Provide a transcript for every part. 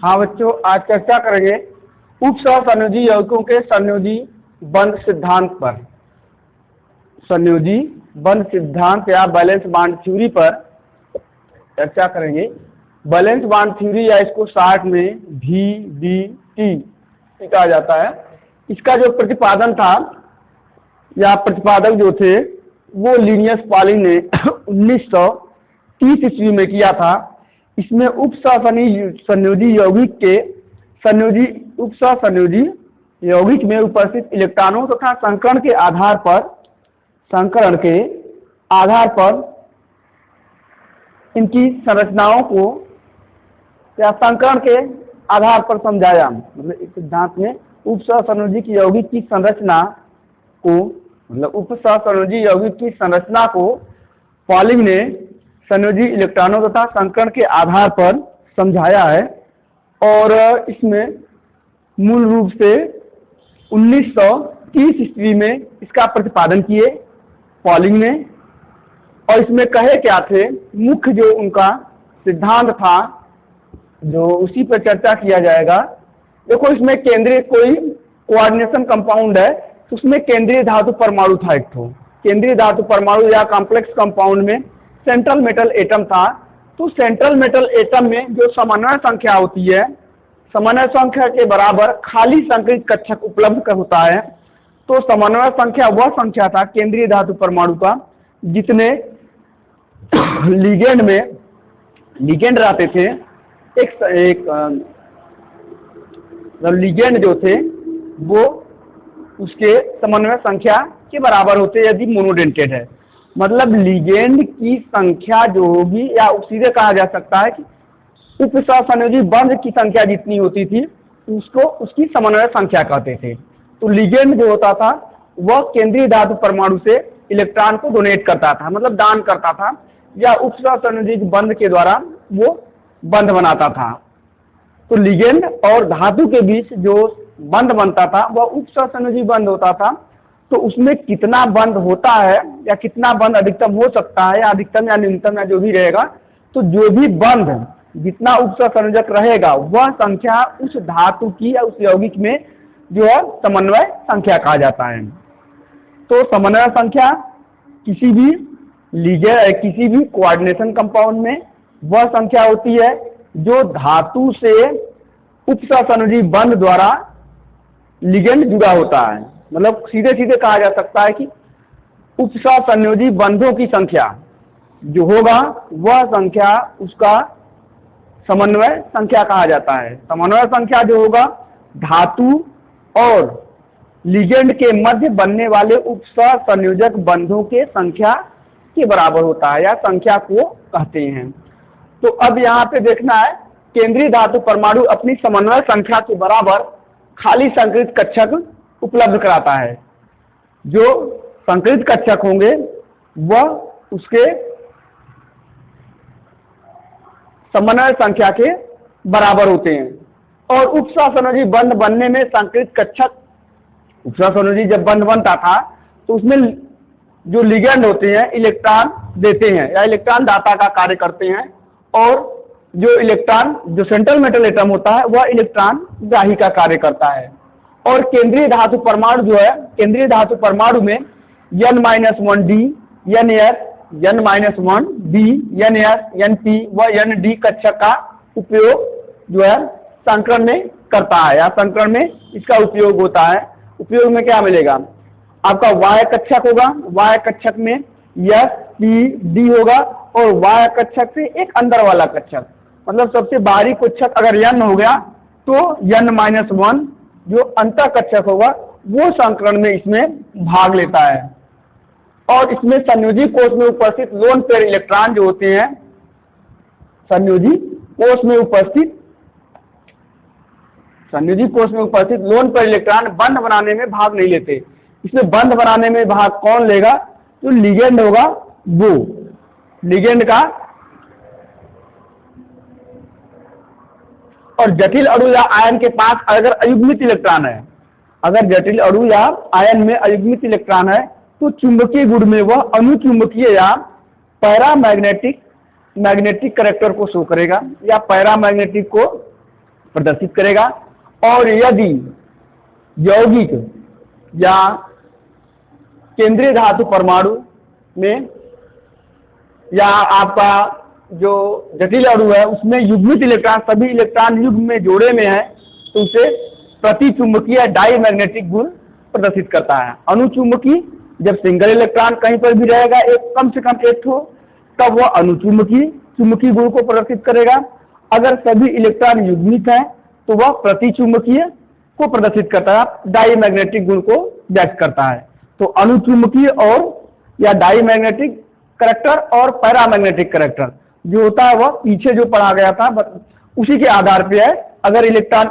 हाँ बच्चों, आज चर्चा करेंगे उपसहसंयोजी यौगिकों के संयोजी बंध सिद्धांत पर। संयोजी बंध सिद्धांत या बैलेंस बॉन्ड थ्योरी पर चर्चा करेंगे। बैलेंस बॉन्ड थ्योरी या इसको शॉर्ट में VBT कहा जाता है। इसका जो प्रतिपादन था या प्रतिपादक जो थे वो लिनियस पॉलिंग ने 1930 ईस्वी में किया था। इसमें उपसहसंयोजी यौगिक के उपसहसंयोजी यौगिक में उपस्थित इलेक्ट्रॉनों तथा संकरण के आधार पर इनकी संरचनाओं को या संकरण के आधार पर समझाया। मतलब इस सिद्धांत में उपसहसंयोजी यौगिक की संरचना को उपसहसंयोजी यौगिक की संरचना को पॉलिंग ने संयोजी इलेक्ट्रॉनों तथा संकरण के आधार पर समझाया है। और इसमें मूल रूप से 1930 ईस्वी में इसका प्रतिपादन किए पॉलिंग ने। और इसमें कहे क्या थे, मुख्य जो उनका सिद्धांत था जो उसी पर चर्चा किया जाएगा। देखो, इसमें केंद्रीय कोई कोऑर्डिनेशन कंपाउंड है तो उसमें केंद्रीय धातु परमाणु था एक ठो। केंद्रीय धातु परमाणु या कॉम्प्लेक्स कंपाउंड में सेंट्रल मेटल एटम था। तो सेंट्रल मेटल एटम में जो समन्वय संख्या होती है, समन्वय संख्या के बराबर खाली संकरित कक्षक उपलब्ध होता है। तो समन्वय संख्या वह संख्या था केंद्रीय धातु परमाणु का जितने लिगेंड रहते थे। लिगेंड जो थे वो उसके समन्वय संख्या के बराबर होते यदि मोनोडेंटेड है। मतलब लिगेंड की संख्या जो होगी, या सीधे कहा जा सकता है कि उपसहसंयोजी बंध की संख्या जितनी होती थी उसको उसकी समन्वय संख्या कहते थे। तो लिगेंड जो होता था वह केंद्रीय धातु परमाणु से इलेक्ट्रॉन को डोनेट करता था, मतलब दान करता था, या उपसहसंयोजी बंध के द्वारा वो बंध बनाता था। तो लिगेंड और धातु के बीच जो बंध बनता था वह उपसहसंयोजी बंध होता था। तो उसमें कितना बंध होता है या कितना बंध अधिकतम हो सकता है, या अधिकतम या न्यूनतम या जो भी रहेगा, तो जो भी बंध जितना उपसहसंयोजक रहेगा वह संख्या उस धातु की या उस यौगिक में जो है समन्वय संख्या कहा जाता है। तो समन्वय संख्या किसी भी कोऑर्डिनेशन कंपाउंड में वह संख्या होती है जो धातु से उपसहसंयोजी बंध द्वारा लिगेंड जुड़ा होता है। मतलब सीधे सीधे कहा जा सकता है कि उपसहसंयोजी बंधों की संख्या जो होगा वह संख्या उसका समन्वय संख्या कहा जाता है। समन्वय संख्या जो होगा धातु और लिगेंड के मध्य बनने वाले उपसहसंयोजक बंधों के संख्या के बराबर होता है, या संख्या को कहते हैं। तो अब यहाँ पे देखना है, केंद्रीय धातु परमाणु अपनी समन्वय संख्या के बराबर खाली संकरित कक्षक उपलब्ध कराता है। जो संकरित कक्षक होंगे वह उसके समन्वय संख्या के बराबर होते हैं। और उपसहसंयोजी बंध बनने में संकरित कक्षक, उपसहसंयोजी जब बंध बनता था तो उसमें जो लिगेंड होते हैं इलेक्ट्रॉन देते हैं या इलेक्ट्रॉन दाता का कार्य करते हैं, और जो सेंट्रल मेटल एटम होता है वह इलेक्ट्रॉन ग्राही का कार्य करता है। और केंद्रीय धातु परमाणु जो है, केंद्रीय धातु परमाणु में N-1D, NS, N-1D, NS, NP व ND कक्षक का उपयोग जो है संकरण में करता है, या संकरण में इसका उपयोग होता है। उपयोग में क्या मिलेगा, आपका Y कक्षक होगा, Y कक्षक में S, P, D होगा, और Y कक्षक से एक अंदर वाला कक्षक, मतलब सबसे बाहरी कक्षक अगर N हो गया तो N-1 जो अंतर कक्षक होगा वो संकरण में इसमें भाग लेता है। और इसमें संयोजी कोष में उपस्थित लोन पेयर इलेक्ट्रॉन जो होते हैं, संयोजी कोष में उपस्थित लोन पेयर इलेक्ट्रॉन बंध बनाने में भाग नहीं लेते। इसमें बंध बनाने में भाग कौन लेगा, जो लिगेंड होगा वो लिगेंड का। और जटिल अणु या आयन के पास अगर अयुग्मित इलेक्ट्रॉन है, अगर जटिल अणु या आयन में अयुग्मित इलेक्ट्रॉन है तो चुंबकीय गुण में वह अनुचुंबकीय या पैरामैग्नेटिक कैरेक्टर को शो करेगा, या पैरामैग्नेटिक को प्रदर्शित करेगा। और यदि यौगिक या केंद्रीय धातु परमाणु में या आपका जो जटिल अणु है उसमें युग्मित इलेक्ट्रॉन, सभी इलेक्ट्रॉन युग्म में जोड़े में है, तो उसे प्रतिचुंबकीय डाईमैग्नेटिक गुण प्रदर्शित करता है। अनुचुंबकीय जब सिंगल इलेक्ट्रॉन कहीं पर भी रहेगा, एक कम से कम एक ठो, तब वह अनुचुंबकीय चुंबकीय गुण को प्रदर्शित करेगा। अगर सभी इलेक्ट्रॉन युग्मित है तो वह प्रतिचुंबकीय को प्रदर्शित करता है, डाईमैग्नेटिक गुण को व्यक्त करता है। तो अनुचुंबकीय और या डाईमैग्नेटिक करैक्टर और पैरामैग्नेटिक करैक्टर जो होता है वह पीछे जो पढ़ा गया था उसी के आधार पे है। अगर इलेक्ट्रॉन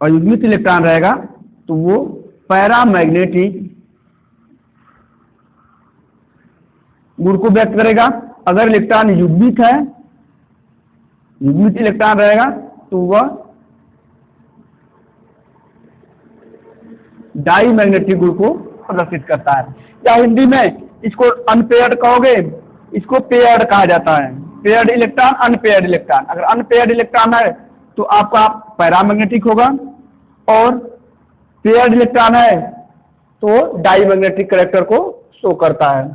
अयुग्मित इलेक्ट्रॉन रहेगा तो वो पैरामैग्नेटिक गुण को व्यक्त करेगा। अगर इलेक्ट्रॉन युग्मित है, युग्मित इलेक्ट्रॉन रहेगा तो वह डाईमैग्नेटिक गुण को प्रदर्शित करता है। या हिंदी में इसको अनपेयर्ड कहोगे, इसको पेयर्ड कहा जाता है। Paired electron, unpaired electron. अगर अनपेयर्ड इलेक्ट्रॉन है तो आपका पैरामैग्नेटिक होगा, और पेयर्ड इलेक्ट्रॉन है तो डाईमैग्नेटिक करैक्टर को शो करता है।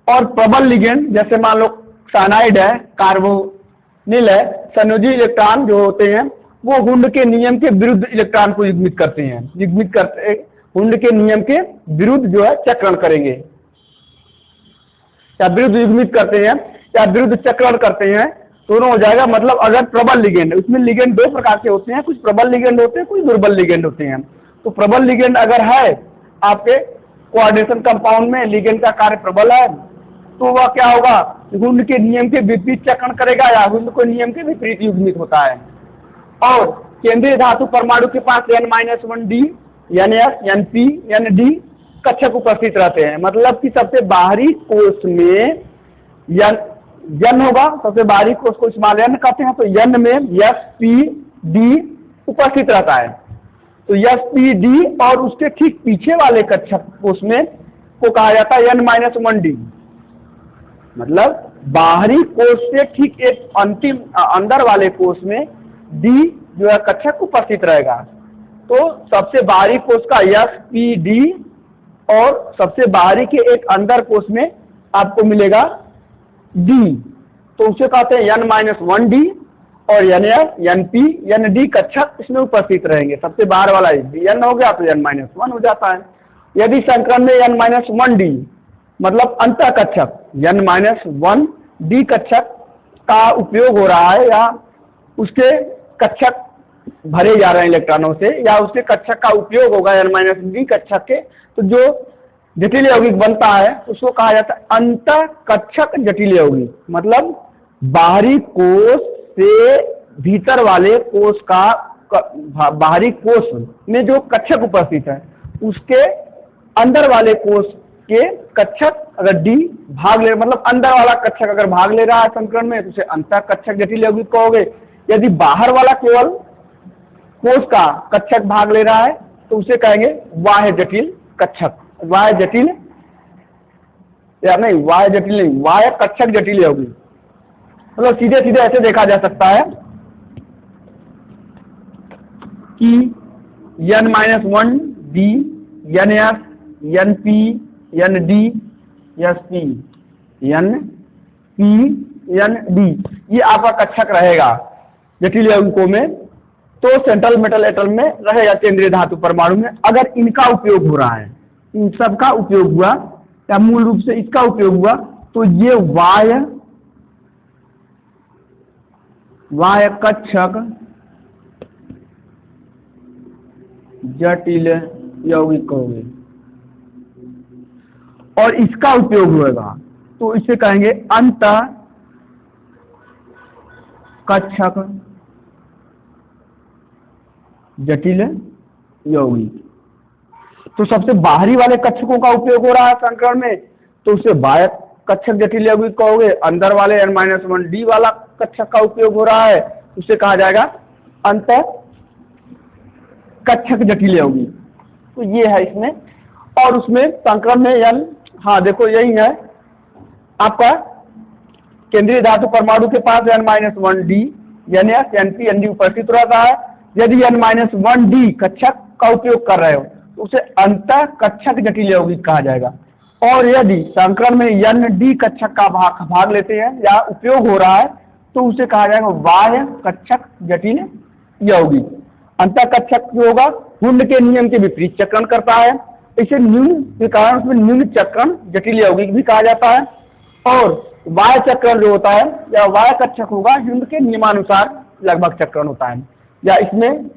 और प्रबल लिगेंड जैसे मान लो साइनाइड है, कार्बोनिल है, संयोजी इलेक्ट्रॉन जो होते हैं वो हुंड के नियम के विरुद्ध इलेक्ट्रॉन को युग्मित करते हैं। युग्मित करते हुंड के नियम के विरुद्ध जो है चक्रण करेंगे, या विरुद्ध युग्मित करते हैं या विरुद्ध चक्रण करते हैं, दोनों हो जाएगा। मतलब अगर प्रबल लिगेंड, उसमें लिगेंड दो प्रकार के होते हैं, कुछ प्रबल लिगेंड होते हैं, कुछ दुर्बल लिगेंड होते हैं। तो प्रबल लिगेंड अगर है आपके कोऑर्डिनेशन कंपाउंड में, लिगेंड का कार्य प्रबल है, तो वह क्या होगा, हुंड के नियम के विपरीत चक्रण करेगा या हुंड को नियम के विपरीत युग्मित होता है। और केंद्रीय धातु परमाणु के पास N-1d, Ns, Np, Nd कक्षक उपस्थित रहते हैं। मतलब कि सबसे बाहरी कोश में N होगा, सबसे बाहरी कोश को इस्तेमाल N कहते हैं, तो N में Sp,D उपस्थित रहता है। तो Sp,D और उसके ठीक पीछे वाले कक्षक कोश में को कहा जाता है N-1d। मतलब बाहरी कोश से ठीक एक अंतिम अंदर वाले कोश में D जो है कक्षक उपस्थित रहेगा। तो सबसे बाहरी कोश का Sp,D और सबसे बाहरी के एक अंदर कोश में आपको मिलेगा D, तो उसे कहते हैं N-1d, और Ns, Np, Nd कक्षक इसमें उपस्थित रहेंगे। सबसे बाहर वाला N हो गया तो N-1 हो जाता है। यदि संक्रमण में N-1d मतलब अंतः कक्षक N-1d कक्षक का उपयोग हो रहा है, या उसके कक्षक भरे जा रहे हैं इलेक्ट्रॉनों से, या उसके कक्षक का उपयोग होगा N-d कक्षक के, तो जो जटिल यौगिक बनता है उसको कहा जाता है अंतः कक्षक जटिल यौगिक। मतलब बाहरी कोश से भीतर वाले कोश का, बाहरी कोश में जो कक्षक उपस्थित है उसके अंदर वाले कोश के कक्षक अगर D भाग ले, मतलब अंदर वाला कक्षक अगर भाग ले रहा है संक्रमण में, तो उसे अंतः कक्षक जटिल यौगिक कहोगे। यदि बाहर वाला केवल कोश का कक्षक भाग ले रहा है तो उसे कहेंगे बाह्य जटिल कक्षक, बाह्य जटिल, या नहीं बाह्य जटिल नहीं, बाह्य कक्षक जटिल यौगिक। मतलब सीधे सीधे ऐसे देखा जा सकता है कि N-1d, Ns, Np, Nd, Sp, Np, Nd ये आपका कक्षक रहेगा जटिल यौगिकों में। तो सेंट्रल मेटल एटम में रहेगा केंद्रीय धातु परमाणु में। अगर इनका उपयोग हो रहा है, इन सब का उपयोग हुआ या मूल रूप से इसका उपयोग हुआ, तो ये बाह्य कक्षक जटिल यौगिक कहोगे। और इसका उपयोग होगा तो इसे कहेंगे अंतः कक्षक जटिल यौगिक। तो सबसे बाहरी वाले कक्षकों का उपयोग हो रहा है संक्रमण में, तो उसे बाह्य कक्षक जटिल यौगिक कहोगे। अंदर वाले N-1d वाला कक्षक का उपयोग हो रहा है, उसे कहा जाएगा अंतः कक्षक जटिल यौगिक। तो ये है इसमें। और उसमें संक्रमण में N हाँ देखो यही है आपका केंद्रीय धातु परमाणु के पास n-1d NS NP ND उपस्थित रहता है। यदि n-1d कक्षक का उपयोग कर रहे हो तो उसे अंतः कक्षक जटिल यौगिक कहा जाएगा। और यदि संकरण में ND कक्षक का भाग लेते हैं या उपयोग हो रहा है तो उसे कहा जाएगा बाह्य कक्षक जटिल यौगिक। अंतः कक्षक जो होगा हुंड के नियम के विपरीत चक्रण करता है, इसे न्यून के कारण उसमें न्यून चक्रण जटिल यौगिक भी कहा जाता है। और वाय चक्रण जो होता है या वाय कक्षक होगा हुंड के नियमानुसार लगभग चक्रण होता है, या इसमें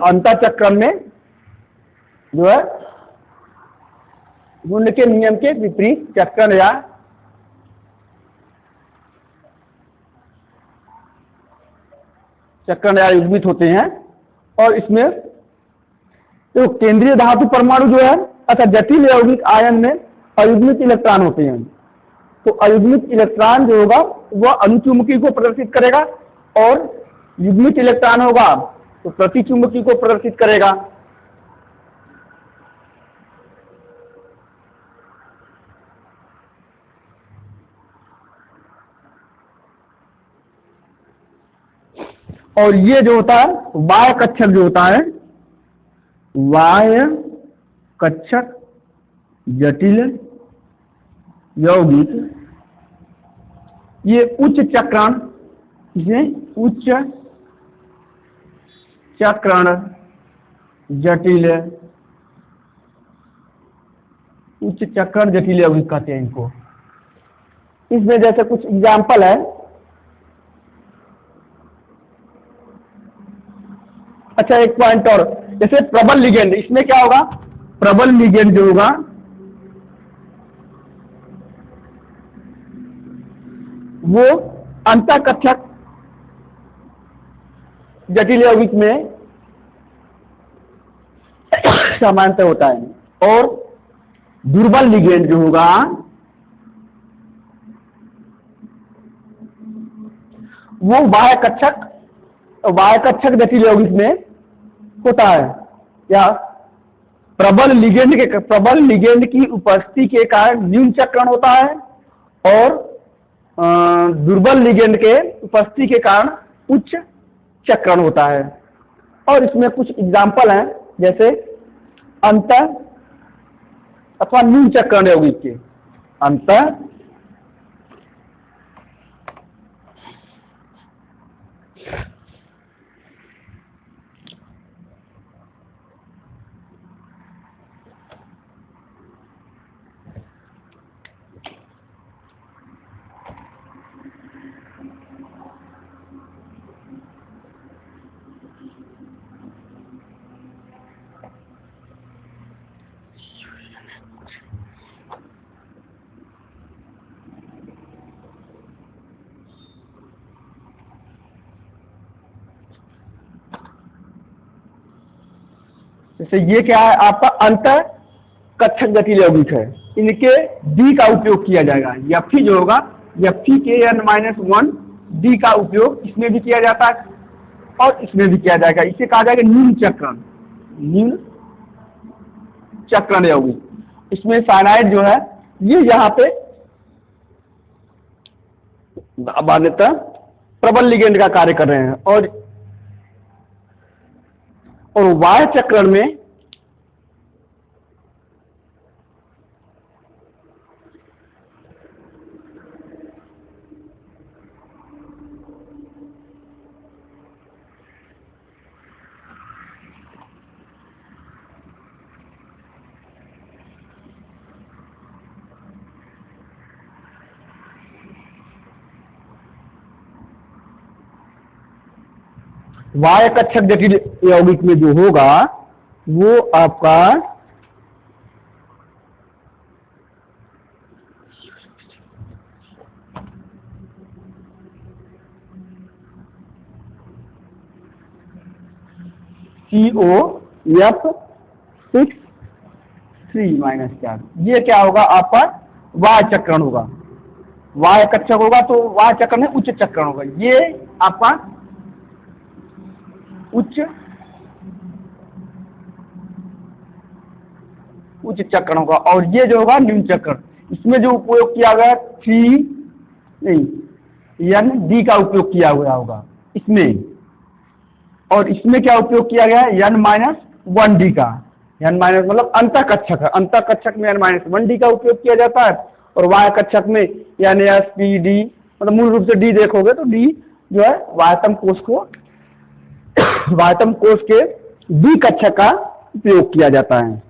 अंतः चक्रण में जो है हुंड के नियम के विपरीत चक्रण या युग्मित होते हैं। और इसमें तो केंद्रीय धातु परमाणु जो है अच्छा जटिल यौगिक आयन में अयुग्मित इलेक्ट्रॉन होते हैं, तो अयुग्मित इलेक्ट्रॉन जो होगा वह अनुचुंबकी को प्रदर्शित करेगा और युग्मित इलेक्ट्रॉन होगा तो प्रतिचुंबकी को प्रदर्शित करेगा। और ये जो होता है वाय कक्षक जो होता है वाय कक्षक जटिल यौगिक, ये उच्च चक्रण उच्च चक्रण जटिल उच्च चक्रण जटिल यौगिक कहते हैं इनको। इसमें जैसे कुछ एग्जाम्पल है। अच्छा एक पॉइंट और, जैसे प्रबल लिगेंड, इसमें क्या होगा प्रबल लिगेंड जो होगा वो अंतः कक्षक जटिल यौगिक में समानता होता है। और दुर्बल लिगेंड जो होगा वो बाह्य कक्षक जटिल यौगिक में होता है, या प्रबल लिगेंड की उपस्थिति के कारण न्यून चक्रण होता है और दुर्बल लिगेंड के उपस्थिति के कारण उच्च चक्रण होता है। और इसमें कुछ एग्जाम्पल हैं जैसे अंतः अथवा न्यून चक्रण यौगिक के अंतः जैसे ये क्या है आपका अंतः कक्षक जटिल यौगिक है, इनके डी का उपयोग किया जाएगा। Fe जो होगा Fe के n-1d का उपयोग इसमें भी किया जाता है और इसमें भी किया जाएगा। इसे कहा जाएगा न्यून चक्रण यौगिक। इसमें साइनाइड जो है ये यहाँ पे बाध्यता प्रबल लिगेंड का कार्य कर रहे हैं। और वाय चक्रण में वाय कक्षक जटिल यौगिक में जो होगा वो आपका COF6 ये क्या होगा आपका वाय चक्रण होगा। वाय कक्षक होगा तो वाय चक्रण में उच्च चक्रण होगा। ये आपका उच्च उच्च चक्र होगा, और ये जो होगा निम्न चक्र। इसमें जो उपयोग किया गया 3 नहीं एन डी का उपयोग किया हुआ होगा इसमें, और इसमें क्या उपयोग किया गया है n-1d का। n- मतलब अंतः कक्षक है, अंतः कक्षक में n-1d का उपयोग किया जाता है, और वाह्य कक्षक में NSPD, मतलब मूल रूप से d देखोगे तो d जो है वाह्यतम कोश को वाह्यतम कोश के d कक्षक का उपयोग किया जाता है।